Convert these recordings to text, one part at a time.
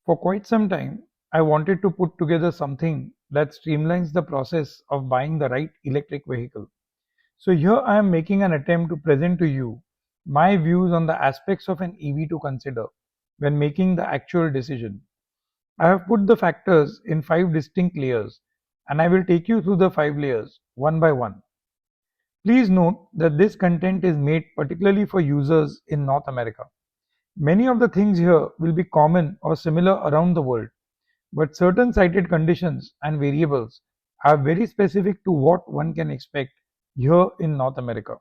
For quite some time, I wanted to put together something that streamlines the process of buying the right electric vehicle. So here I am making an attempt to present to you my views on the aspects of an EV to consider when making the actual decision. I have put the factors in 5 distinct layers, and I will take you through the 5 layers one by one. Please note that this content is made particularly for users in North America. Many of the things here will be common or similar around the world, but certain cited conditions and variables are very specific to what one can expect here in North America.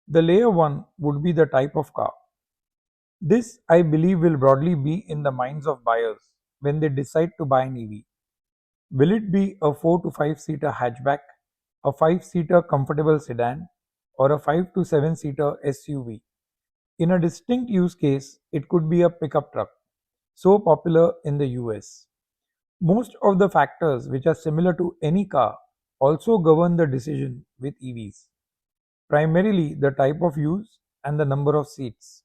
The layer 1 would be the type of car. This, I believe, will broadly be in the minds of buyers when they decide to buy an EV. Will it be a 4 to 5 seater hatchback, a 5 seater comfortable sedan, or a 5 to 7 seater SUV? In a distinct use case, it could be a pickup truck, so popular in the US. Most of the factors which are similar to any car also govern the decision with EVs, primarily the type of use and the number of seats.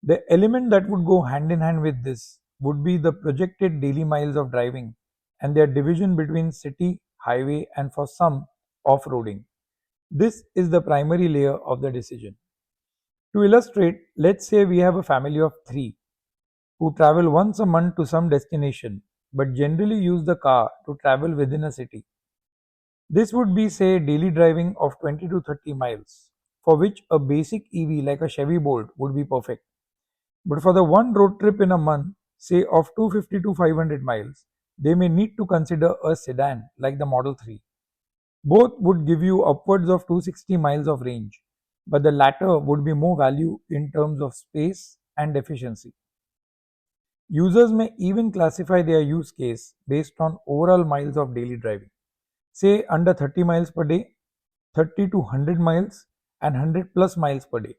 The element that would go hand in hand with this would be the projected daily miles of driving and their division between city, highway, and for some, off roading. This is the primary layer of the decision. To illustrate, let's say we have a family of three who travel once a month to some destination but generally use the car to travel within a city. This would be, say, daily driving of 20 to 30 miles, for which a basic EV like a Chevy Bolt would be perfect. But for the one road trip in a month, say of 250 to 500 miles, they may need to consider a sedan like the Model 3. Both would give you upwards of 260 miles of range, but the latter would be more value in terms of space and efficiency. Users may even classify their use case based on overall miles of daily driving, say under 30 miles per day, 30 to 100 miles, and 100 plus miles per day,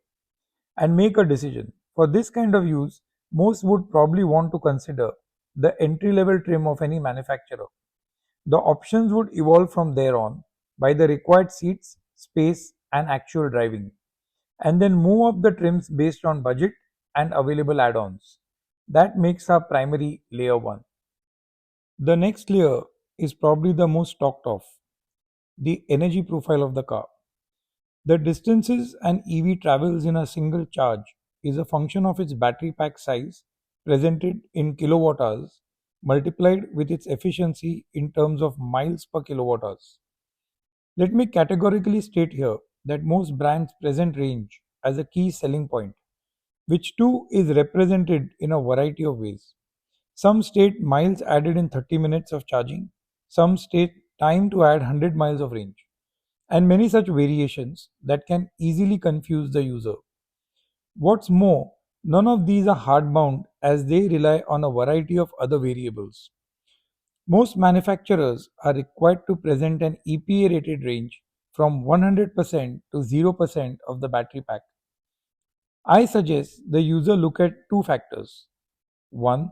and make a decision. For this kind of use, most would probably want to consider the entry level trim of any manufacturer. The options would evolve from there on by the required seats, space, and actual driving, and then move up the trims based on budget and available add ons. That makes our primary layer 1. The next layer is probably the most talked of, the energy profile of the car. The distances an EV travels in a single charge is a function of its battery pack size, presented in kilowatt hours, multiplied with its efficiency in terms of miles per kilowatt hours. Let me categorically state here that most brands present range as a key selling point, which too is represented in a variety of ways. Some state miles added in 30 minutes of charging, some state time to add 100 miles of range, and many such variations that can easily confuse the user. What's more, none of these are hardbound as they rely on a variety of other variables. Most manufacturers are required to present an EPA rated range from 100% to 0% of the battery pack. I suggest the user look at two factors. One,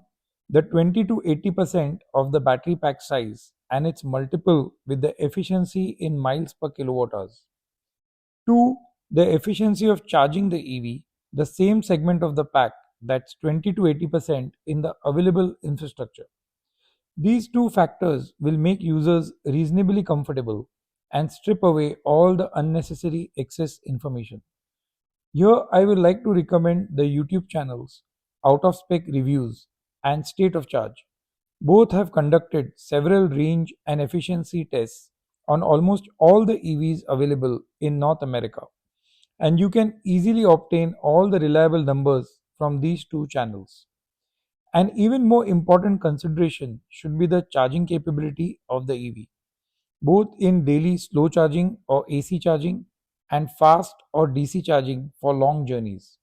the 20 to 80% of the battery pack size and its multiple with the efficiency in miles per kilowatt hours. Two, the efficiency of charging the EV, the same segment of the pack, that's 20 to 80% in the available infrastructure. These two factors will make users reasonably comfortable and strip away all the unnecessary excess information. Here, I would like to recommend the YouTube channels Out of Spec Reviews and State of Charge. Both have conducted several range and efficiency tests on almost all the EVs available in North America, and you can easily obtain all the reliable numbers from these two channels. An even more important consideration should be the charging capability of the EV, both in daily slow charging or AC charging and fast or DC charging for long journeys.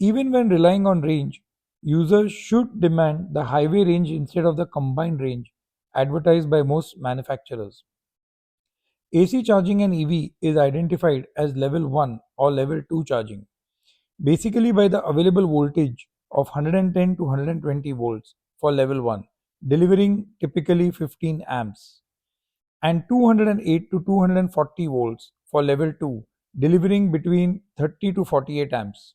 Even when relying on range, users should demand the highway range instead of the combined range advertised by most manufacturers. AC charging in EV is identified as level 1 or level 2 charging, basically by the available voltage of 110 to 120 volts for level 1, delivering typically 15 amps, and 208 to 240 volts for level 2, delivering between 30 to 48 amps.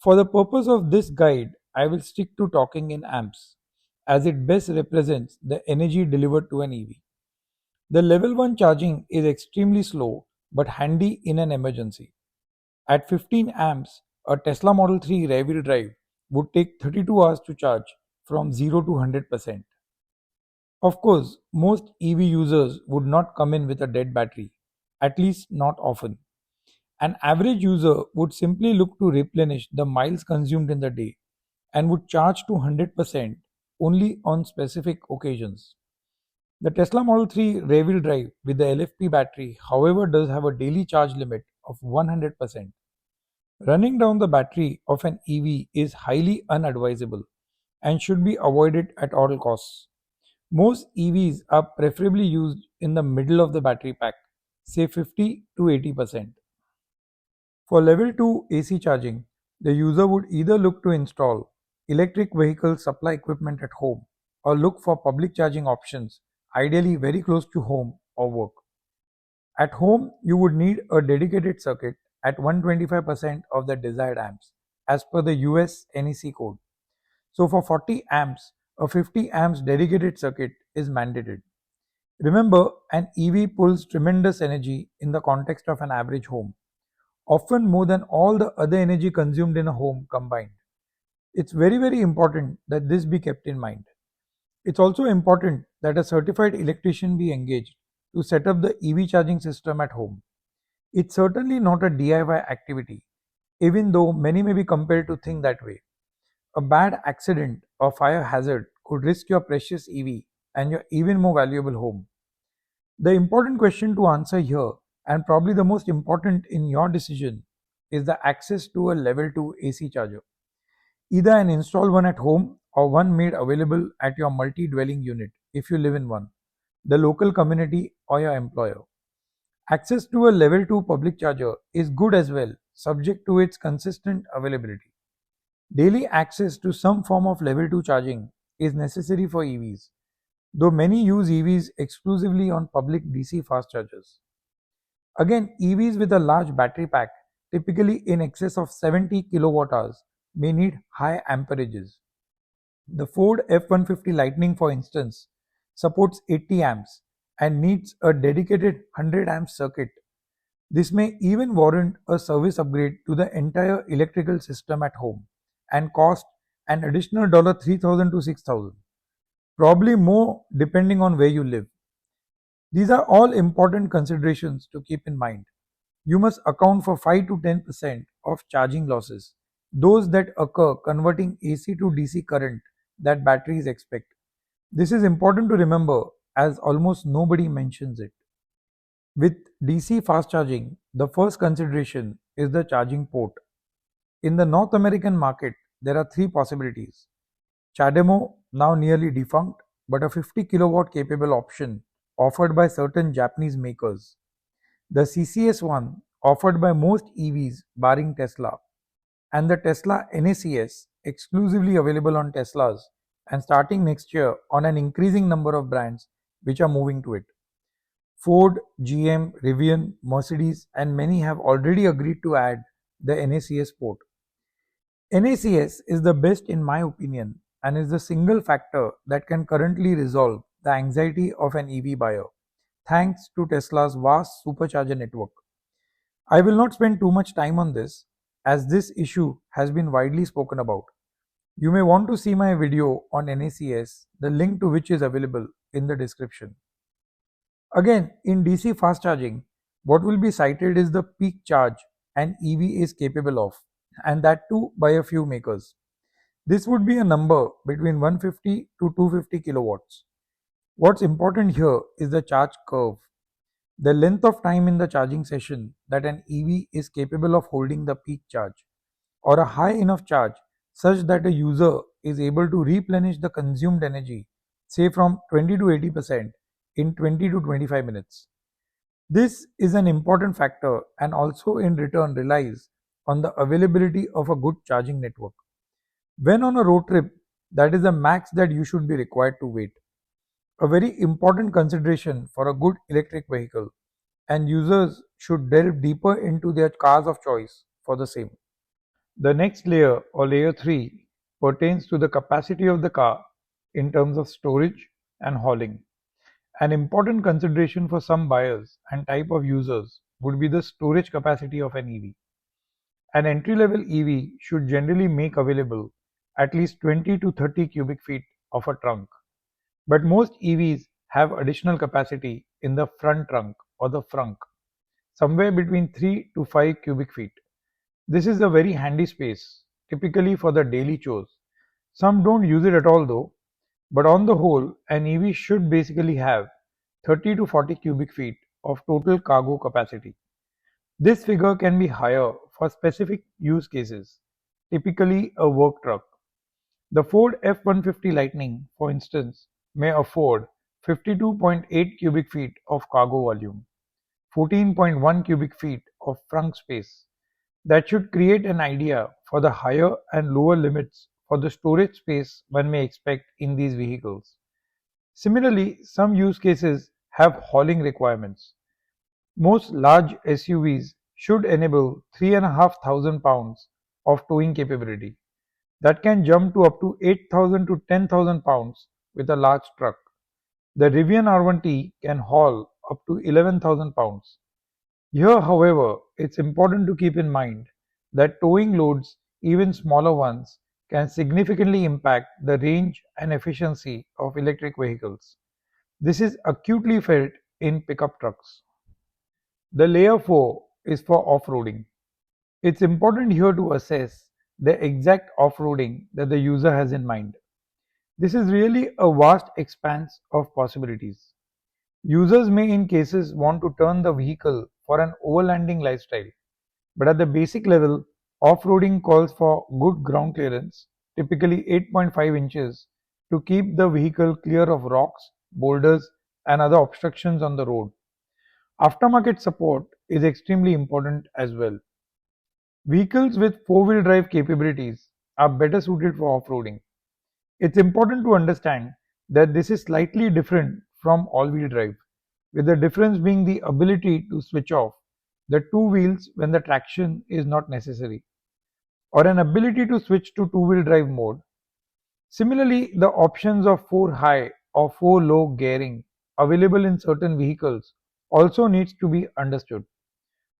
For the purpose of this guide, I will stick to talking in amps, as it best represents the energy delivered to an EV. The level 1 charging is extremely slow but handy in an emergency. At 15 amps, a Tesla Model 3 rear-wheel drive would take 32 hours to charge from 0 to 100%. Of course, most EV users would not come in with a dead battery, at least not often. An average user would simply look to replenish the miles consumed in the day and would charge to 100% only on specific occasions. The Tesla Model 3 rear-wheel drive with the LFP battery, however, does have a daily charge limit of 100%. Running down the battery of an EV is highly unadvisable and should be avoided at all costs. Most EVs are preferably used in the middle of the battery pack, say 50 to 80%. For level 2 AC charging, the user would either look to install electric vehicle supply equipment at home or look for public charging options, ideally very close to home or work. At home, you would need a dedicated circuit at 125% of the desired amps, as per the US NEC code. So for 40 amps, a 50 amps dedicated circuit is mandated. Remember, an EV pulls tremendous energy in the context of an average home, often more than all the other energy consumed in a home combined. It's very important that this be kept in mind. It's also important that a certified electrician be engaged to set up the EV charging system at home. It's certainly not a DIY activity, even though many may be compelled to think that way. A bad accident or fire hazard could risk your precious EV and your even more valuable home. The important question to answer here, and probably the most important in your decision, is the access to a level 2 AC charger. Either an installed one at home or one made available at your multi dwelling unit if you live in one, the local community, or your employer. Access to a level 2 public charger is good as well, subject to its consistent availability. Daily access to some form of level 2 charging is necessary for EVs, though many use EVs exclusively on public DC fast chargers. Again, EVs with a large battery pack, typically in excess of 70 kilowatt hours, may need high amperages. The Ford F-150 Lightning, for instance, supports 80 amps and needs a dedicated 100 amp circuit. This may even warrant a service upgrade to the entire electrical system at home and cost an additional $3,000 to $6,000, probably more depending on where you live. These are all important considerations to keep in mind. You must account for 5 to 10% of charging losses, those that occur converting AC to DC current that batteries expect. This is important to remember as almost nobody mentions it. With DC fast charging, the first consideration is the charging port. In the North American market, there are three possibilities. CHAdeMO, now nearly defunct, but a 50 kilowatt capable option offered by certain Japanese makers. The CCS1, offered by most EVs barring Tesla, and the Tesla NACS, exclusively available on Teslas and starting next year on an increasing number of brands which are moving to it. Ford, GM, Rivian, Mercedes, and many have already agreed to add the NACS port. NACS is the best in my opinion and is the single factor that can currently resolve the anxiety of an EV buyer, thanks to Tesla's vast supercharger network. I will not spend too much time on this, as this issue has been widely spoken about. You may want to see my video on NACS, the link to which is available in the description. Again, in DC fast charging, what will be cited is the peak charge an EV is capable of, and that too by a few makers. This would be a number between 150 to 250 kilowatts. What's important here is the charge curve, the length of time in the charging session that an EV is capable of holding the peak charge, or a high enough charge such that a user is able to replenish the consumed energy, say from 20 to 80%, in 20 to 25 minutes. This is an important factor and also in return relies on the availability of a good charging network. When on a road trip, that is the max that you should be required to wait. A very important consideration for a good electric vehicle, and users should delve deeper into their cars of choice for the same. The next layer, or layer 3, pertains to the capacity of the car in terms of storage and hauling. An important consideration for some buyers and type of users would be the storage capacity of an EV. An entry-level EV should generally make available at least 20 to 30 cubic feet of a trunk, but most EVs have additional capacity in the front trunk or the frunk, somewhere between 3 to 5 cubic feet. This is a very handy space, typically for the daily chores. Some don't use it at all though, but on the whole, an EV should basically have 30 to 40 cubic feet of total cargo capacity. This figure can be higher for specific use cases, typically a work truck. The Ford F-150 Lightning, for instance, may afford 52.8 cubic feet of cargo volume, 14.1 cubic feet of trunk space. That should create an idea for the higher and lower limits for the storage space one may expect in these vehicles. Similarly, some use cases have hauling requirements. Most large SUVs should enable 3,500 pounds of towing capability. That can jump to up to 8,000 to 10,000 pounds with a large truck. The Rivian R1T can haul up to 11,000 pounds. Here, however, it's important to keep in mind that towing loads, even smaller ones, can significantly impact the range and efficiency of electric vehicles. This is acutely felt in pickup trucks. The layer 4 is for off-roading. It's important here to assess the exact off-roading that the user has in mind. This is really a vast expanse of possibilities. Users may in cases want to turn the vehicle for an overlanding lifestyle, but at the basic level, off-roading calls for good ground clearance, typically 8.5 inches, to keep the vehicle clear of rocks, boulders, and other obstructions on the road. Aftermarket support is extremely important as well. Vehicles with four-wheel drive capabilities are better suited for off-roading. It's important to understand that this is slightly different from all-wheel drive, with the difference being the ability to switch off the two wheels when the traction is not necessary, or an ability to switch to two-wheel drive mode. Similarly, the options of 4 high or 4 low gearing available in certain vehicles also needs to be understood.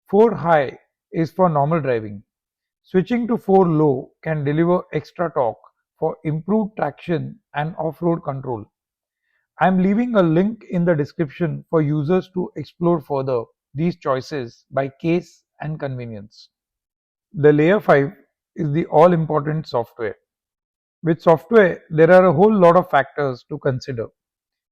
4 high is for normal driving. Switching to 4 low can deliver extra torque for improved traction and off-road control. I am leaving a link in the description for users to explore further these choices by case and convenience. The layer 5 is the all important software. With software, there are a whole lot of factors to consider.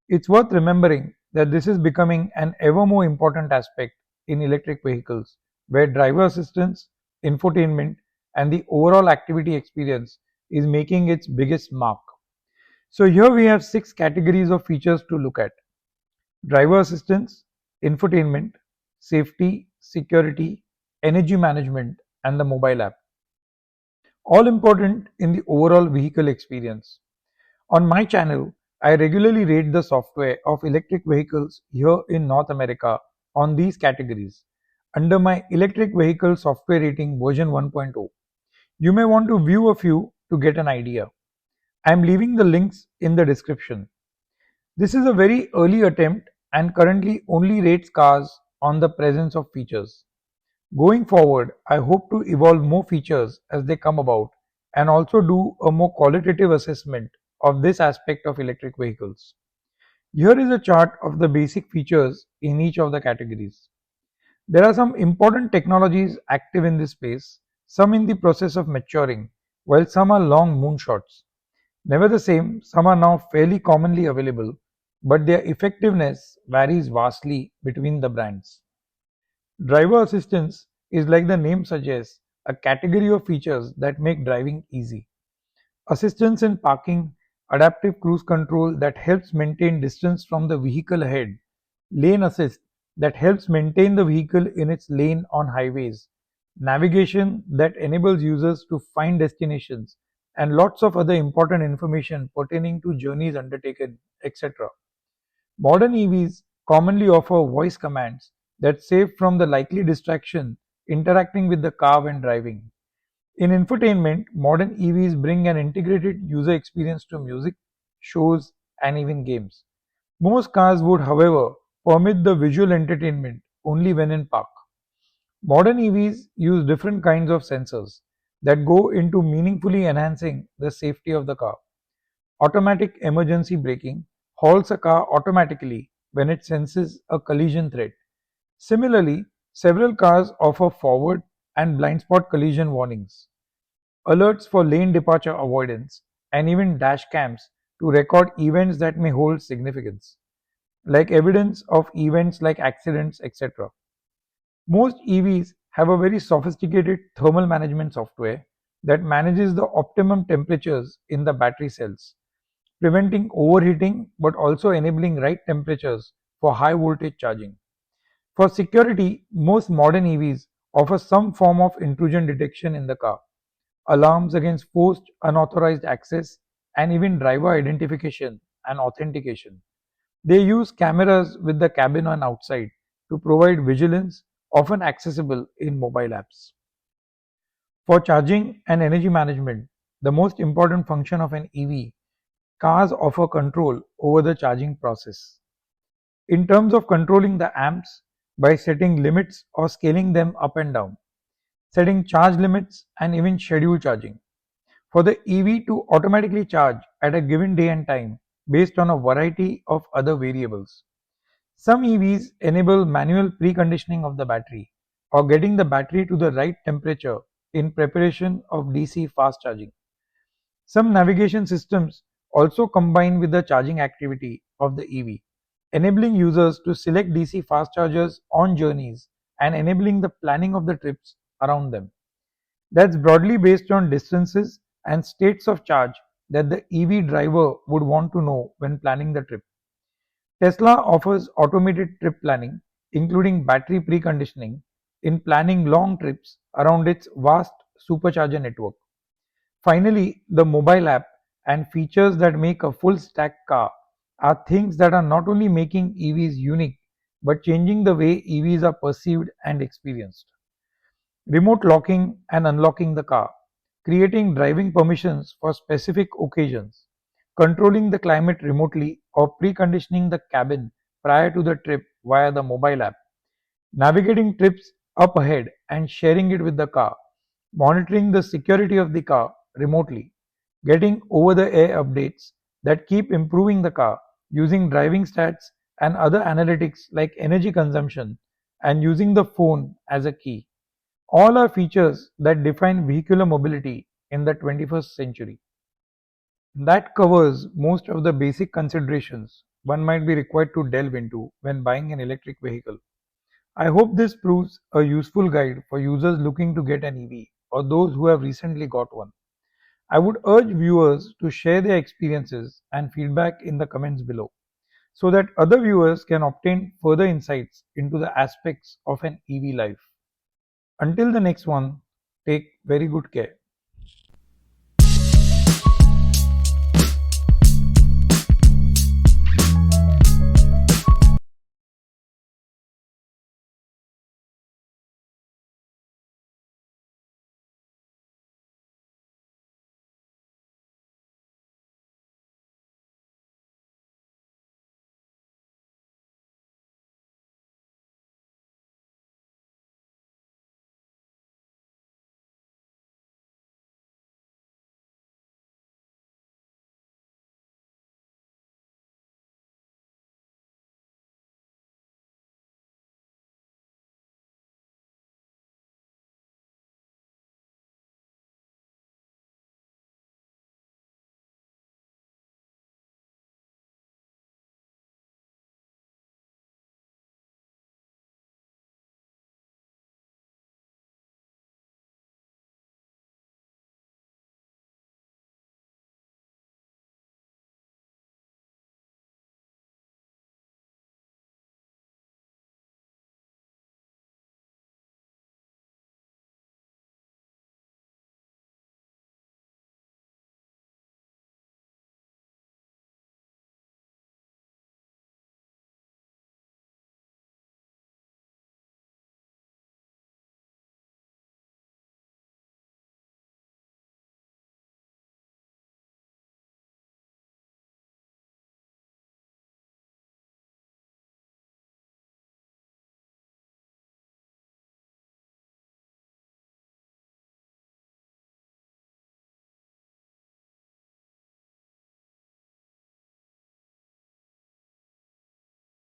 It's worth remembering that this is becoming an ever more important aspect in electric vehicles, where driver assistance, infotainment, and the overall activity experience is making its biggest mark. So, here we have 6 categories of features to look at: driver assistance, infotainment, safety, security, energy management, and the mobile app. All important in the overall vehicle experience. On my channel, I regularly rate the software of electric vehicles here in North America on these categories under my electric vehicle software rating version 1.0. You may want to view a few to get an idea. I am leaving the links in the description. This is a very early attempt and currently only rates cars on the presence of features. Going forward, I hope to evolve more features as they come about and also do a more qualitative assessment of this aspect of electric vehicles. Here is a chart of the basic features in each of the categories. There are some important technologies active in this space, some in the process of maturing, while some are long moonshots. Never the same, some are now fairly commonly available, but their effectiveness varies vastly between the brands. Driver assistance is, like the name suggests, a category of features that make driving easy. Assistance in parking, adaptive cruise control that helps maintain distance from the vehicle ahead, lane assist that helps maintain the vehicle in its lane on highways, navigation that enables users to find destinations, and lots of other important information pertaining to journeys undertaken, etc. Modern EVs commonly offer voice commands that save from the likely distraction interacting with the car when driving. In infotainment, modern EVs bring an integrated user experience to music, shows, and even games. Most cars would, however, permit the visual entertainment only when in park. Modern EVs use different kinds of sensors that go into meaningfully enhancing the safety of the car. Automatic emergency braking halts a car automatically when it senses a collision threat. Similarly, several cars offer forward and blind spot collision warnings, alerts for lane departure avoidance, and even dash cams to record events that may hold significance, like evidence of events like accidents, etc. Most EVs have a very sophisticated thermal management software that manages the optimum temperatures in the battery cells, preventing overheating but also enabling right temperatures for high voltage charging. For security, most modern EVs offer some form of intrusion detection in the car, alarms against forced unauthorized access, and even driver identification and authentication. They use cameras with the cabin and outside to provide vigilance, often accessible in mobile apps. For charging and energy management, the most important function of an EV, cars offer control over the charging process. In terms of controlling the amps by setting limits or scaling them up and down, setting charge limits, and even schedule charging. For the EV to automatically charge at a given day and time based on a variety of other variables. Some EVs enable manual preconditioning of the battery or getting the battery to the right temperature in preparation of DC fast charging. Some navigation systems also combine with the charging activity of the EV, enabling users to select DC fast chargers on journeys and enabling the planning of the trips around them. That's broadly based on distances and states of charge that the EV driver would want to know when planning the trip. Tesla offers automated trip planning, including battery preconditioning, in planning long trips around its vast supercharger network. Finally, the mobile app and features that make a full stack car are things that are not only making EVs unique but changing the way EVs are perceived and experienced. Remote locking and unlocking the car, creating driving permissions for specific occasions, controlling the climate remotely or preconditioning the cabin prior to the trip via the mobile app, navigating trips up ahead and sharing it with the car, monitoring the security of the car remotely, getting over the air updates that keep improving the car, using driving stats and other analytics like energy consumption, and using the phone as a key. All are features that define vehicular mobility in the 21st century. That covers most of the basic considerations one might be required to delve into when buying an electric vehicle. I hope this proves a useful guide for users looking to get an EV or those who have recently got one. I would urge viewers to share their experiences and feedback in the comments below so that other viewers can obtain further insights into the aspects of an EV life. Until the next one, take very good care.